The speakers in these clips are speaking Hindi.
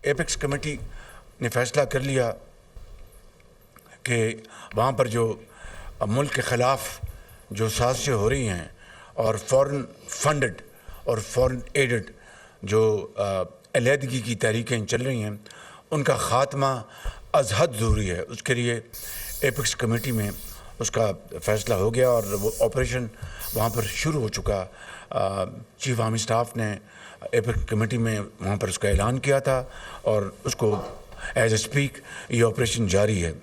एपेक्स कमेटी ने फैसला कर लिया कि वहाँ पर जो मुल्क के ख़िलाफ़ जो साजिशें हो रही हैं और फ़ॉरेन फंडेड और फ़ॉरेन एडेड जो अलहदगी की तहरीकें चल रही हैं उनका ख़ात्मा अज़ हद ज़रूरी है। उसके लिए एपेक्स कमेटी में उसका फ़ैसला हो गया और वो ऑपरेशन वहाँ पर शुरू हो चुका। चीफ आर्मी स्टाफ ने एपेक्स कमेटी में वहाँ पर उसका ऐलान किया था और उसको एज ए स्पीक ये ऑपरेशन जारी है।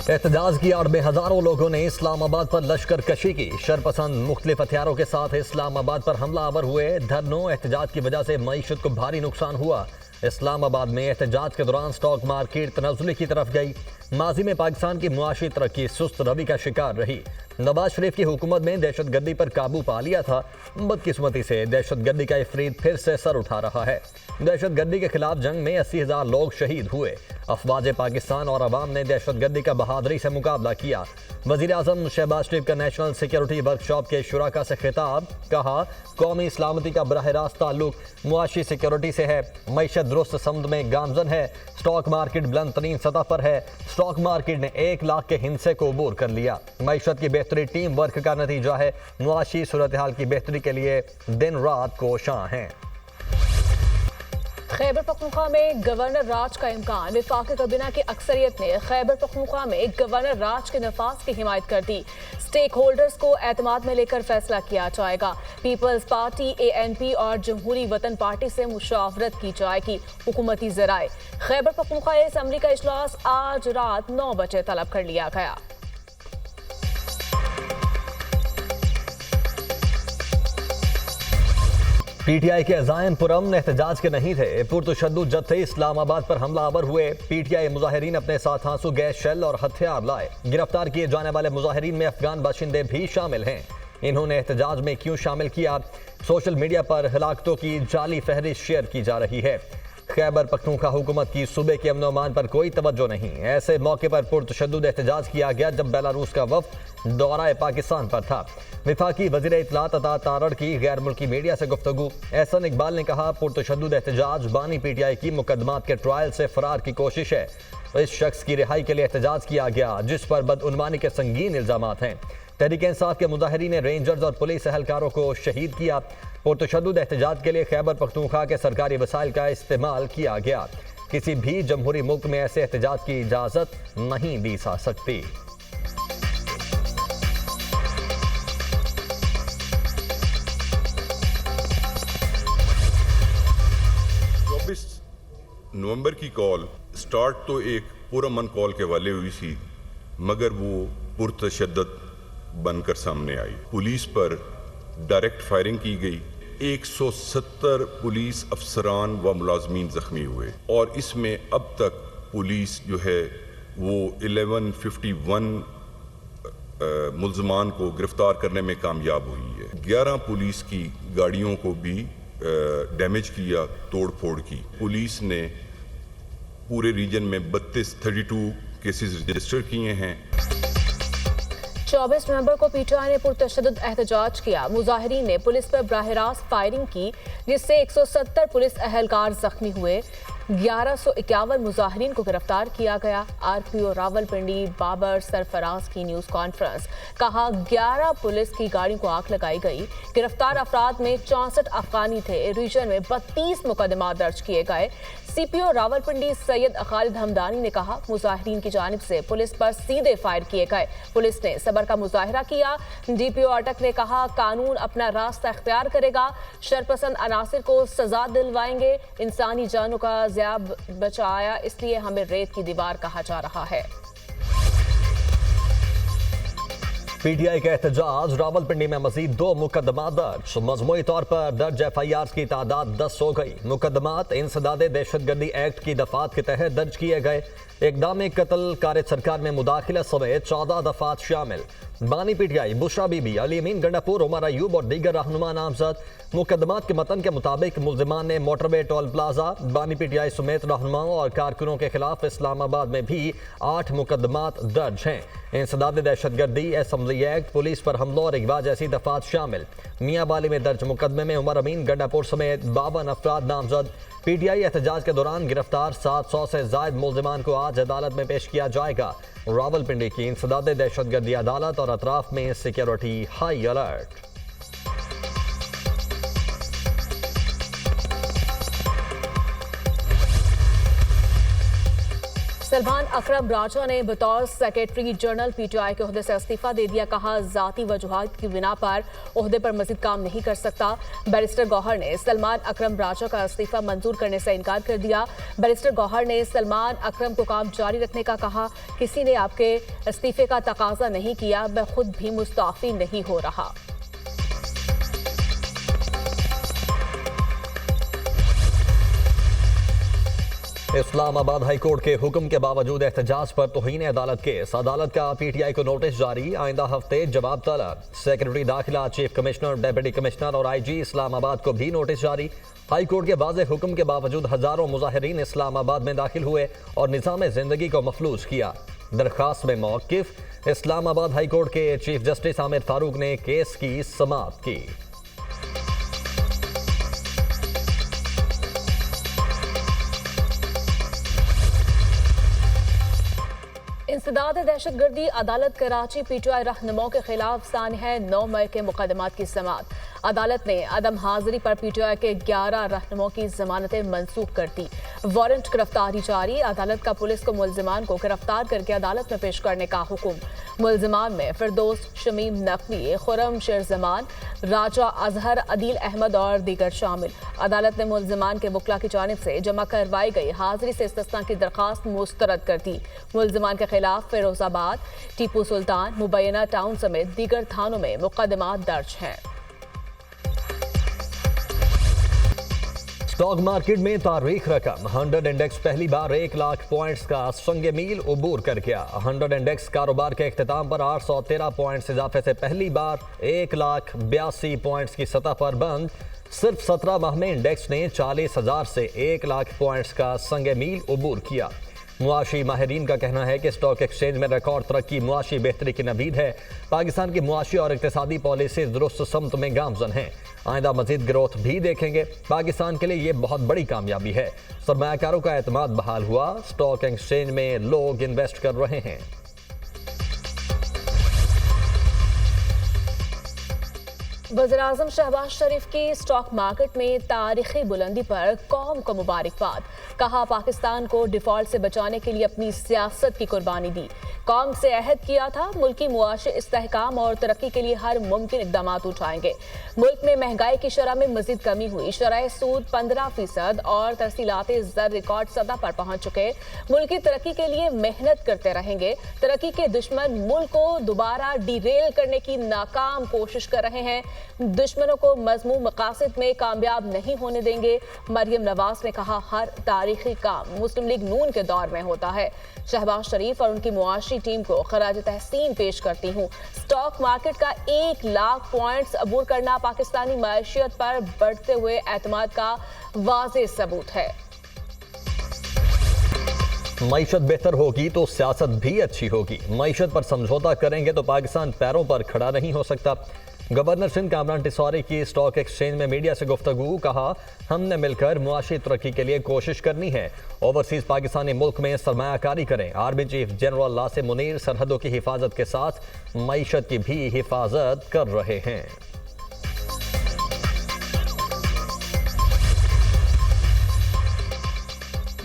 एहतजाज की आड़ में हजारों लोगों ने इस्लामाबाद पर लश्कर कशी की। शरपसंद मुख्तलिफ हथियारों के साथ इस्लामाबाद पर हमलावर हुए। धरनों एहतजाज की वजह से मईशत को भारी नुकसान हुआ। इस्लामाबाद में एहतजाज के दौरान स्टॉक मार्केट तनाजुली की तरफ गई। माजी में पाकिस्तान की मुआशी तरक्की सुस्त रवि का शिकार रही। नवाज शरीफ की हुकूमत में दहशतगर्दी पर काबू पा लिया था। बदकिस्मती से दहशतगर्दी का इफरीत फिर से सर उठा रहा है। दहशतगर्दी के खिलाफ जंग में 80,000 लोग शहीद हुए। अफवाज पाकिस्तान और अवाम ने दहशतगर्दी का बहादुरी से मुकाबला किया। वज़ीर आज़म शहबाज शरीफ का नेशनल सिक्योरिटी वर्कशॉप के शुराका से खिताब। कहा, कौमी सलामती का बराह रास्त ताल्लुक मुआशी सिक्योरिटी से है। मईशत दुरुस्त समद में गामजन है। स्टॉक मार्केट बुलंद तरीन सतह पर है। स्टॉक मार्केट ने 1 लाख के हिंसे को अबूर कर लिया। मईशत की बेहतरी टीम वर्क का नतीजा है। मुआशी सूरत हाल की बेहतरी के लिए दिन रात कोशां हैं। खैबर पख्तूनख्वा में गवर्नर राज का इम्कान। वफाकी काबीना की अक्सरियत ने खैबर पख्तूनख्वा में गवर्नर राज के नफाज की हिमायत कर दी। स्टेक होल्डर्स को एतमाद में लेकर फैसला किया जाएगा। पीपल्स पार्टी, ANP और जमहूरी वतन पार्टी से मुशावरत की जाएगी। हुकूमती ज़राए। खैबर पख्तूनख्वा असम्बली का इजलास आज रात 9 बजे तलब कर लिया गया। PTI के अज़ाइम पुरअमन एहतजाज के नहीं थे। पुरतशद्दुद जत्थे इस्लामाबाद पर हमलावर हुए। PTI मुजाहिरीन अपने साथ आंसू गैस, शेल और हथियार लाए। गिरफ्तार किए जाने वाले मुजाहिरीन में अफगान बाशिंदे भी शामिल हैं। इन्होंने एहतजाज में क्यों शामिल किया? सोशल मीडिया पर हलाकतों की जाली फहरिस्त शेयर की जा रही है। खैबर पख्तूनख्वा हुकूमत की सूबे के अमन अमान पर कोई तवज्जो नहीं। ऐसे मौके पर पुरतशद्दुद एहतजाज किया गया जब बेलारूस का वफ्द दौराए पाकिस्तान पर था। विफाकी वज़ीर इत्तलात अता तारड़ की गैर मुल्की मीडिया से गुफ्तगू। एहसन इकबाल ने कहा, पुरतशद्दुद एहतजाज बानी PTI की मुकदमात के ट्रायल से फरार की कोशिश है। इस शख्स की रिहाई के लिए एहतजाज किया गया जिस पर बदउनवानी के संगीन इल्जामात हैं। तहरीक इंसाफ के मुजाहिरीन ने रेंजर्स और पुलिस एहलकारों को शहीद किया। पुरतशद्दुद एहतजाज के लिए खैबर पख्तूनख्वा के सरकारी वसाइल का इस्तेमाल किया गया। किसी भी जमहूरी मुल्क में ऐसे एहतजाज की इजाज़त नहीं दी जा सकती। 24 नवंबर की कॉल स्टार्ट तो एक पुरअमन कॉल के वाले हुई थी, मगर वो पुरतशद्दुद बनकर सामने आई। पुलिस पर डायरेक्ट फायरिंग की गई। 170 पुलिस अफसरान व मुलाजमीन जख्मी हुए और इसमें अब तक पुलिस जो है वो 1151 मुल्ज़मान को गिरफ्तार करने में कामयाब हुई है। 11 पुलिस की गाड़ियों को भी डैमेज किया, तोड़ फोड़ की। पुलिस ने पूरे रीजन में 32 केसेस रजिस्टर किए हैं। 24 नवंबर को PTI ने पुरतशद्दुद एहतजाज किया। मुजाहिरीन ने पुलिस पर बराह रास्त फायरिंग की जिससे 170 पुलिस एहलकार जख्मी हुए। 1151 मुजाहिरीन को गिरफ्तार किया गया। RPO रावलपिंडी बाबर सरफराज की न्यूज कॉन्फ्रेंस। कहा, 11 पुलिस की गाड़ियों को आग लगाई गई। गिरफ्तार अफराद में 64 अफगानी थे। रीजन में 32 मुकदमा दर्ज किए गए। CPO रावलपिंडी सैयद खालिद हमदानी ने कहा, मुजाहिरीन की जानिब से पुलिस पर सीधे फायर किए गए। पुलिस ने सबर का मुजाहिरा किया। DPO अटक ने कहा, कानून अपना रास्ता इख्तियार करेगा। शरपसंद अनासिर को सजा दिलवाएंगे। इंसानी जानों का ज़ियाब बचाया, इसलिए हमें रेत की दीवार कहा जा रहा है। PTI का एहतजाज। रावलपिंडी में मजीद 2 मुकदमा दर्ज। मजमूई तौर पर दर्ज FIRs की तादाद 10 हो गई। मुकदमात इंसदादे दहशतगर्दी एक्ट की दफात के तहत दर्ज किए गए। इकदाम कत्ल कार्य सरकार में मुदाखिला समेत 14 दफात शामिल। बानी पीटीआई बुशरा बीबी, अली अमीन गंडापुर, उमर अयूब और दीगर रहनुमा नामजद। मुकदमात के मतन के मुताबिक मुल्जिमान ने मोटरवे टोल प्लाजा, बानी पीटीआई समेत रहनुमाओं और कारकुनों के खिलाफ इस्लामाबाद में भी 8 मुकदमात दर्ज हैं। इंसदाद दहशतगर्दी, असम्बली एक्ट, पुलिस पर हमलों और अगवा जैसी दफात शामिल। मियाँ बाली में दर्ज मुकदमे में उमर अमीन गंडापुर समेत 52 अफराद नामजद। पीटीआई एहतजाज के दौरान गिरफ्तार 700 से जायद मुल्जिमान को आज अदालत में पेश किया जाएगा। रावलपिंडी की इंसदाद दहशतगर्दी अदालत और अतराफ में सिक्योरिटी हाई अलर्ट। सलमान अकरम राजा ने बतौर सेक्रेटरी जनरल पीटीआई के ओहदे से इस्तीफा दे दिया। कहा, जाती वजूहात की बिना पर ओहदे पर मजीद काम नहीं कर सकता। बैरिस्टर गौहर ने सलमान अकरम राजा का इस्तीफा मंजूर करने से इनकार कर दिया। बैरिस्टर गौहर ने सलमान अकरम को काम जारी रखने का कहा। किसी ने आपके इस्तीफे का तकाजा नहीं किया, मैं खुद भी मुस्ताफी नहीं हो रहा। इस्लामाबाद हाई कोर्ट के हुक्म के बावजूद एहतजाज पर तौहीन अदालत केस। अदालत का पीटीआई को नोटिस जारी, आइंदा हफ्ते जवाब तलब। सेक्रेटरी दाखिला, चीफ कमिश्नर, डेप्यूटी कमिश्नर और आईजी इस्लामाबाद को भी नोटिस जारी। हाई कोर्ट के वाज़ेह हुक्म के बावजूद हजारों मुजाहिरीन इस्लामाबाद में दाखिल हुए और निज़ाम जिंदगी को मफलूज किया। दरखास्त में मौक़िफ़। इस्लामाबाद हाई कोर्ट के चीफ जस्टिस आमिर फारूक ने केस की समाअत की। इंसदाद दहशतगर्दी अदालत कराची पीटीआई रहनुमाओं के खिलाफ सानिया 9 मई के मुकदमात की समाअत। अदालत ने अदम हाजिरी पर पीटीआई के 11 रहनुमाओं की जमानतें मनसूख कर दी। वारंट गिरफ्तारी जारी। अदालत का पुलिस को मुल्जिमान को गिरफ्तार करके अदालत में पेश करने का हुक्म। मुल्जिमान में फिरदौस, शमीम नकवी, खुरम शेर जमान, राजा अजहर, अदील अहमद और दीगर शामिल। अदालत ने मुल्जिमान के वकला की जानिब से जमा करवाई गई हाजिरी से इस्तिस्ना की दरखास्त मुस्तरद कर दी। मुल्जिमान के खिलाफ फिरोजाबाद, टीपू सुल्तान, मुबैना टाउन समेत दीगर थानों में मुकदमात दर्ज हैं। स्टॉक मार्केट में तारीख रकम 100 इंडेक्स पहली बार 1 लाख पॉइंट्स का संग मील उबूर कर गया। 100 इंडेक्स कारोबार के अख्तिताम पर 813 पॉइंट्स इजाफे से पहली बार 1,82,000 पॉइंट्स की सतह पर बंद। सिर्फ 17 माह में इंडेक्स ने 40,000 से 1 लाख पॉइंट्स का संग मील उबूर किया। मुआशी माहिरीन का कहना है कि स्टॉक एक्सचेंज में रिकॉर्ड तरक्की मुआशी बेहतरी की नवीद है। पाकिस्तान की मुआशी और इक्तिसादी पॉलिसी दुरुस्त समत में गामजन हैं। आइंदा मजीद ग्रोथ भी देखेंगे। पाकिस्तान के लिए ये बहुत बड़ी कामयाबी है। सरमायाकारों का एतमाद बहाल हुआ। स्टॉक एक्सचेंज में लोग इन्वेस्ट कर रहे हैं। वज़ीर-ए-आज़म शहबाज शरीफ की स्टॉक मार्केट में तारीखी बुलंदी पर कौम को मुबारकबाद। कहा, पाकिस्तान को डिफॉल्ट से बचाने के लिए अपनी सियासत की कुर्बानी दी। कौम से अहद किया था, मुल्की मुआशी इस्तेहकाम और तरक्की के लिए हर मुमकिन इक़दाम उठाएंगे। मुल्क में महंगाई की शरह में मजीद कमी हुई। शरह सूद 15% और तरसीलाते ज़र रिकॉर्ड सतह पर पहुंच चुके। मुल्क की तरक्की के लिए मेहनत करते रहेंगे। तरक्की के दुश्मन मुल्क को दोबारा डिरेल करने की नाकाम कोशिश कर रहे हैं। दुश्मनों को मज़मूम मकासद में कामयाब नहीं होने देंगे। मरियम नवाज ने कहा, हर तारीखी काम मुस्लिम लीग नून के दौर में होता है। शहबाज शरीफ और उनकी मुआशी टीम को खराज तहसीन पेश करती हूँ। स्टॉक मार्केट का 1 लाख पॉइंट्स अबूर करना पाकिस्तानी मईशियत पर बढ़ते हुए एतमाद का वाज़ेह सबूत है। मईशत बेहतर होगी तो सियासत भी अच्छी होगी। मईशत पर समझौता करेंगे तो पाकिस्तान पैरों पर खड़ा नहीं हो सकता। गवर्नर सिंध कामरान टिसौरी की स्टॉक एक्सचेंज में मीडिया से गुफ्तगू। कहा, हमने मिलकर मुआशी तरक्की के लिए कोशिश करनी है। ओवरसीज पाकिस्तानी मुल्क में सरमायाकारी करें। Army chief general Nasir Munir सरहदों की हिफाजत के साथ मईशत की भी हिफाजत कर रहे हैं।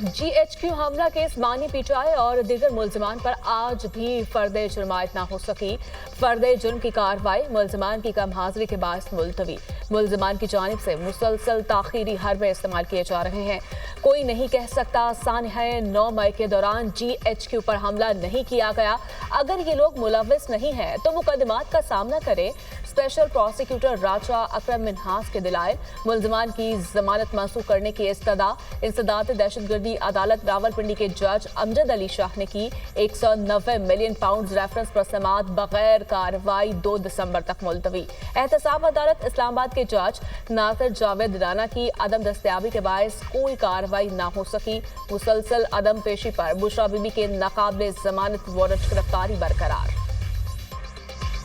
GHQ हमला केस बानी पीटीआई और दीगर मुल्जिमान पर आज भी फर्दे जुर्मायत ना हो सकी। फर्दे जुर्म की कार्रवाई मुल्जिमान की कम हाजिरी के बायस मुलतवी। मुल्जिमान की जानिब से मुसलसल ताखीरी हरबे इस्तेमाल किए जा रहे हैं। कोई नहीं कह सकता सानिया 9 मई के दौरान GHQ पर हमला नहीं किया गया। अगर ये लोग मुलव्विस नहीं हैं तो मुकदमात का सामना करें। स्पेशल प्रोसिक्यूटर राजा अकरम मिन्हास के दिलाए मुलजमान की जमानत मंसूख करने की इंसदाद दहशतगर्दी अदालत रावलपिंडी के जज अमजद अली शाह ने की। 190 मिलियन पाउंड रेफरेंस पर समाअत बगैर कार्रवाई 2 दिसंबर तक मुलतवी। एहतसाब अदालत इस्लामाबाद के जज नासिर जावेद राना की अदम दस्तयाबी के बायस कोई कार्रवाई न हो सकी। मुसलसल अदम पेशी पर बुशरा बीबी के नाकाबिले जमानत वारंट गिरफ्तारी बरकरार।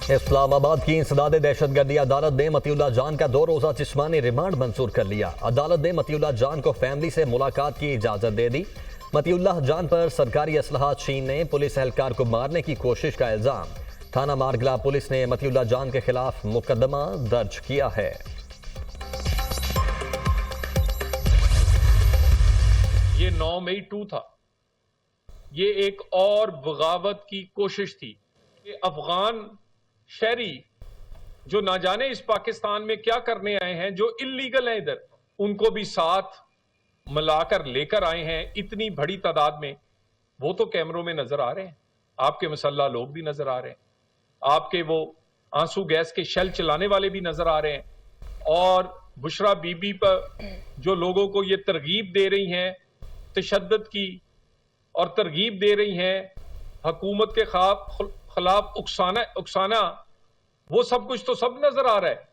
इस्लामाबाद की इंसदाद दहशतगर्दी अदालत ने मतीउल्लाह जान का 2 रोजा जिस्मानी रिमांड मंजूर कर लिया। अदालत ने मतीउल्लाह जान को फैमिली से मुलाकात की इजाजत दे दी। मतीउल्लाह जान पर सरकारी असलहा छीनने, पुलिस एहलकार को मारने की कोशिश का इल्जाम। थाना मारगला पुलिस ने मतीउल्लाह जान के खिलाफ मुकदमा दर्ज किया है। ये 9 मई 2 था। ये एक और बगावत की कोशिश थी कि अफगान शहरी जो ना जाने इस पाकिस्तान में क्या करने आए हैं, जो इल्लीगल हैं इधर, उनको भी साथ मिलाकर लेकर आए हैं इतनी बड़ी तादाद में। वो तो कैमरों में नजर आ रहे हैं, आपके मुसल्ला लोग भी नजर आ रहे हैं, आपके वो आंसू गैस के शेल चलाने वाले भी नजर आ रहे हैं, और बुशरा बीबी पर जो लोगों को ये तरगीब दे रही हैं तशद्दुद की और तरगीब दे रही हैं हुकूमत के खिलाफ उकसाना, वो सब कुछ तो सब नजर आ रहा है।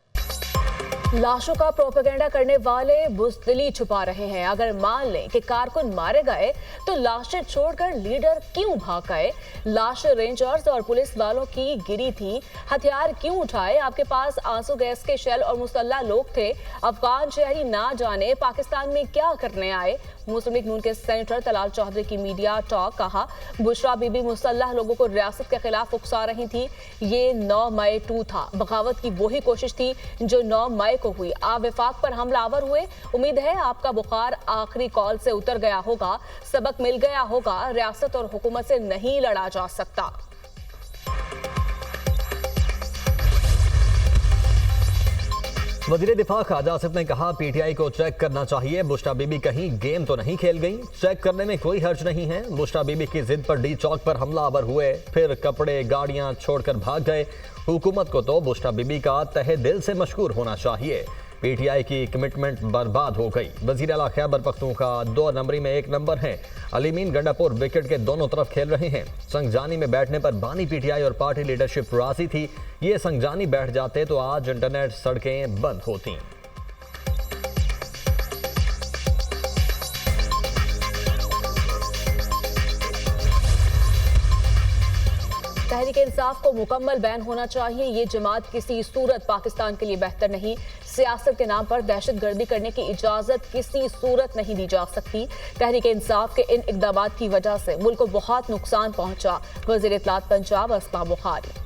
लाशों का प्रोपेगेंडा करने वाले बुज़दिली छुपा रहे हैं। अगर मान लें कि कारकुन मारे गए तो लाशें छोड़कर लीडर क्यों भाग गए? लाशें रेंजर्स और पुलिस वालों की गिरी थी, हथियार क्यों उठाए? आपके पास आंसू गैस के शेल और मुसल्ला लोग थे। अफगान शहरी ना जाने पाकिस्तान में क्या करने आए? मुस्लिम लीग नून के सेनेटर तलाल चौधरी की मीडिया टॉक। कहा, बुशरा बीबी मुसल्लह लोगों को रियासत के खिलाफ उकसा रही थी। ये 9 मई 2 था। बगावत की वही कोशिश थी जो 9 मई को हुई। आप विफाक पर हमलावर हुए। उम्मीद है आपका बुखार आखिरी कॉल से उतर गया होगा, सबक मिल गया होगा। रियासत और हुकूमत से नहीं लड़ा जा सकता। वज़ीर दिफा ख्वाजा आसिफ ने कहा, पीटीआई को चेक करना चाहिए, बुशरा बीबी कहीं गेम तो नहीं खेल गई। चेक करने में कोई हर्ज नहीं है। बुशरा बीबी की जिद पर डी चौक पर हमलावर हुए, फिर कपड़े गाड़ियां छोड़कर भाग गए। हुकूमत को तो बुशरा बीबी का तहे दिल से मशकूर होना चाहिए। पीटीआई की कमिटमेंट बर्बाद हो गई। वज़ीर आला खैबर पख्तूनख्वा 2 नंबरी में 1 नंबर हैं। अलीमीन गंडापुर विकेट के दोनों तरफ खेल रहे हैं। संगजानी में बैठने पर बानी पीटीआई और पार्टी लीडरशिप राजी थी। ये संगजानी बैठ जाते तो आज इंटरनेट सड़कें बंद होती। तहरीक इंसाफ को मुकम्मल बैन होना चाहिए। ये जमात किसी सूरत पाकिस्तान के लिए बेहतर नहीं। सियासत के नाम पर दहशतगर्दी करने की इजाजत किसी सूरत नहीं दी जा सकती। तहरीक इंसाफ के इन इक़दाम की वजह से मुल्क को बहुत नुकसान पहुंचा। वज़ीर इत्तलात पंजाब अस्मा बुखारी।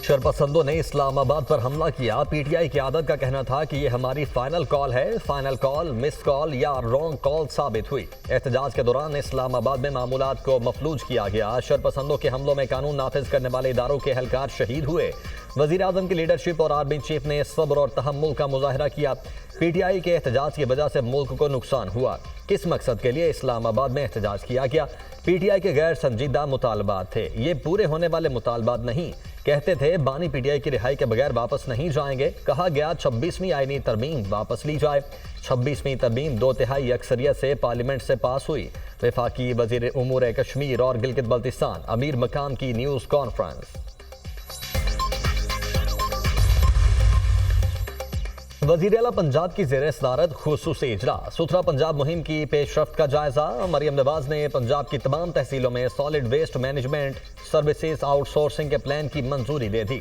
शरपसंदों ने इस्लामाबाद पर हमला किया। पीटीआई की आदत का कहना था कि ये हमारी फाइनल कॉल है। फाइनल कॉल मिस कॉल या रॉन्ग कॉल साबित हुई। एहतजाज के दौरान इस्लामाबाद में मामूलात को मफलूज किया गया। शरपसंदों के हमलों में कानून नाफिज करने वाले इदारों के एहलकार शहीद हुए। वज़ीर आज़म की लीडरशिप और आर्मी चीफ ने सब्र और तहम्मुल का मुजाहिरा किया। पीटीआई के एहतजाज की वजह से मुल्क को नुकसान हुआ। किस मकसद के लिए इस्लामाबाद में एहतजाज किया गया? पीटीआई के गैर संजीदा मुतालबात थे। ये पूरे होने वाले मुतालबात नहीं। कहते थे बानी पीटीआई की रिहाई के बगैर वापस नहीं जाएंगे। कहा गया 26वीं आईनी तरमीम वापस ली जाए। 26वीं तरमीम 2/3 अक्सरियत से पार्लियामेंट से पास हुई। वफाकी वजीर उमूर कश्मीर और गिलगित बल्तिस्तान अमीर मकाम की न्यूज़ कॉन्फ्रेंस। वज़ीर आला पंजाब की ज़ेर सदारत खुसूसी इजलास। सुथरा पंजाब मुहिम की पेशरफ्त का जायजा। मरियम नवाज ने पंजाब की तमाम तहसीलों में solid waste management services outsourcing के प्लान की मंजूरी दे दी।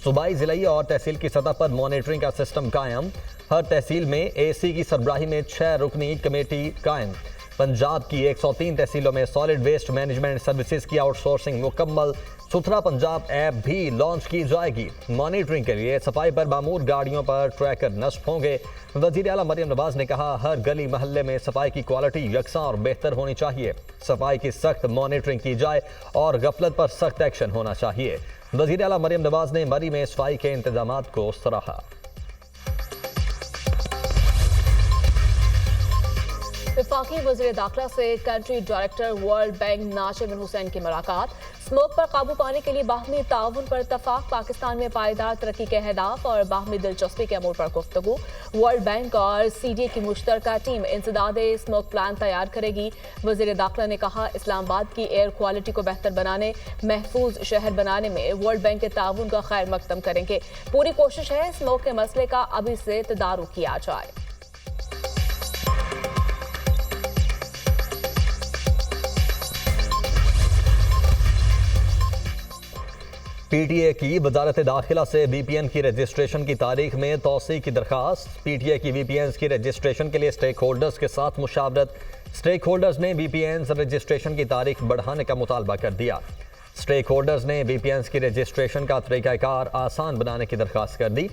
सूबाई, जिलाई और तहसील की सतह पर मॉनिटरिंग का सिस्टम कायम। हर तहसील में एसी की सरबराही में 6 रुकनी कमेटी कायम। पंजाब की 103 तहसीलों में सॉलिड वेस्ट मैनेजमेंट सर्विसेज की आउटसोर्सिंग मुकम्मल। सुथरा पंजाब ऐप भी लॉन्च की जाएगी। मॉनिटरिंग के लिए सफाई पर मामूर गाड़ियों पर ट्रैकर नस्ब होंगे। वज़ीर आला मरियम नवाज ने कहा, हर गली महल्ले में सफाई की क्वालिटी यकसा और बेहतर होनी चाहिए। सफाई की सख्त मॉनिटरिंग की जाए और गफलत पर सख्त एक्शन होना चाहिए। वज़ीर आला मरियम नवाज ने मरी में सफाई के इंतजामात को सराहा। वफाकी वज़ीर दाखिला से country director World Bank Nasir bin Hussain की मुलाकात। स्मोक पर काबू पाने के लिए बाहमी ताउन पर इत्तफाक। पाकिस्तान में पायदार तरक्की के अहदाफ और बाहमी दिलचस्पी के अमूर पर गुफ्तगू। वर्ल्ड बैंक और CDA की मुश्तरका टीम इंसदादे स्मोक प्लान तैयार करेगी। वज़ीर दाखिला ने कहा, इस्लामाबाद की एयर क्वालिटी को बेहतर बनाने, महफूज शहर बनाने में वर्ल्ड बैंक के ताउन का खैर मकदम करेंगे। पूरी कोशिश है स्मोक के मसले का अभी से तदारुक किया जाए। PTA की वजारत दाखिला से VPN की रजिस्ट्रेशन की तारीख में तोसी की दरखास्त। PTA की VPNs की रजिस्ट्रेशन के लिए स्टेक होल्डर्स के साथ मुशावरत। स्टेक होल्डर्स ने VPNs रजिस्ट्रेशन की तारीख बढ़ाने का मुतालबा कर दिया। स्टेक होल्डर्स ने VPNs की रजिस्ट्रेशन का तरीक़ाकार आसान बनाने की दरखास्त कर दी।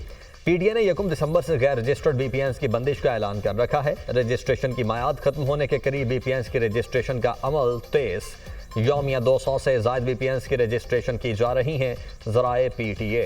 PTA ने 1 दिसंबर से गैर रजिस्टर्ड VPNs की बंदिश का ऐलान कर रखा है। रजिस्ट्रेशन की मियाद खत्म होने के करीब VPNs की रजिस्ट्रेशन का अमल तेज। यौमिया 200 से ज़ायद VPNs की रजिस्ट्रेशन की जा रही हैं। ज़राए PTA।